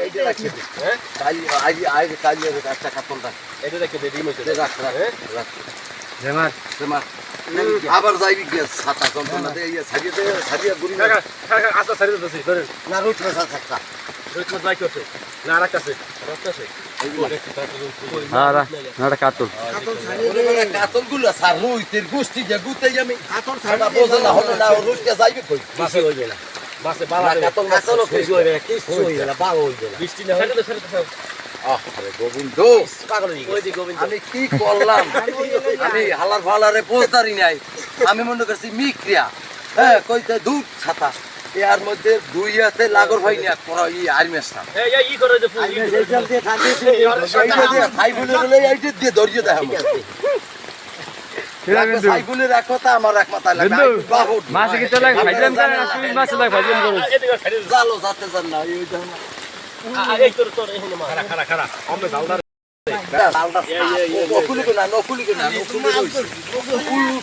এইটা রাখি হ্যাঁ কালি একটা কাতল রাখ এটা রেখে দে ডিম হইছে রাখ রাখ জামাত তোমার আবার যাইবি গ্যাস ছাতা যন্ত্রণা দে ইয়া ছাড়িয়ে গুড়ি কাকা আস্তে ছাড়িয়ে দিতেছি ধরেন না রুট না ছাতা রোজ মাছ যাই করছে না রাখতেছে রাখতেছে হ্যাঁ না কাতল কাতল গুলো স্যার রুইতের গোষ্ঠী যে গুতে আমি কাতল ছাড়া বোঝে না হলো না রুটকে যাইবে কই মাছে হইবে না মাছে বালা কাতল কাতল কিছু হইবে না কিছু হইবে না বাল হইবে না বৃষ্টি না হলে ছাড়িয়ে আরে গোবিন্দ পাগল হয়ে গেছে গোবিন্দ আমি কি করলাম আমি হালার ফালারে পোস্টারি নাই আমি মনে করছি মিক্রিয়া হ্যাঁ কইতে দুধ ছাতা এর মধ্যে দুই হাতে লাগর ভাই না করা ই আর্মিস্টার এই ই করে যে সাইফুলের বলে এইটা দিয়ে ধরিয়ে দেখাবো সাইফুলের এক কথা আমার এক মাথায় লাগে মাছ কি চলে ভাইজান করে না তুমি মাছ লাগে ভাইজান করো জালো যাতে যান না এই জান এই তোর এখানে মা খাড়া খাড়া আমরা জালদা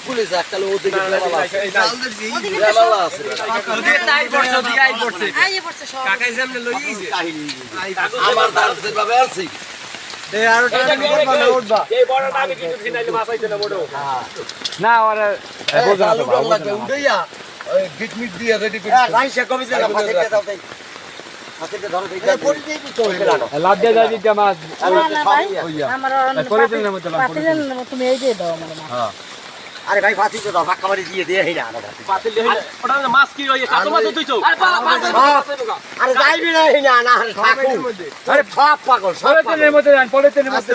পুলিশ একটা লোক ওদিকে আমার দাঁড়াতে ভাবে আছি না ওরা বোঝা তো উড়াইয়া গিট মিট দিয়ে রেডি করে লাভ দিয়ে যাবি মাছ তুমি এই দিয়ে দাও আমার আরে ভাই ফাঁসি তো দাও ফাঁকা মারি দিয়ে দিয়ে না ওটা মাছ কি ওই কাতো মাছ তুইছো আরে যাইবি না হিনা না আরে সব পাগল সব পলিথিনের মধ্যে পলিথিনের মধ্যে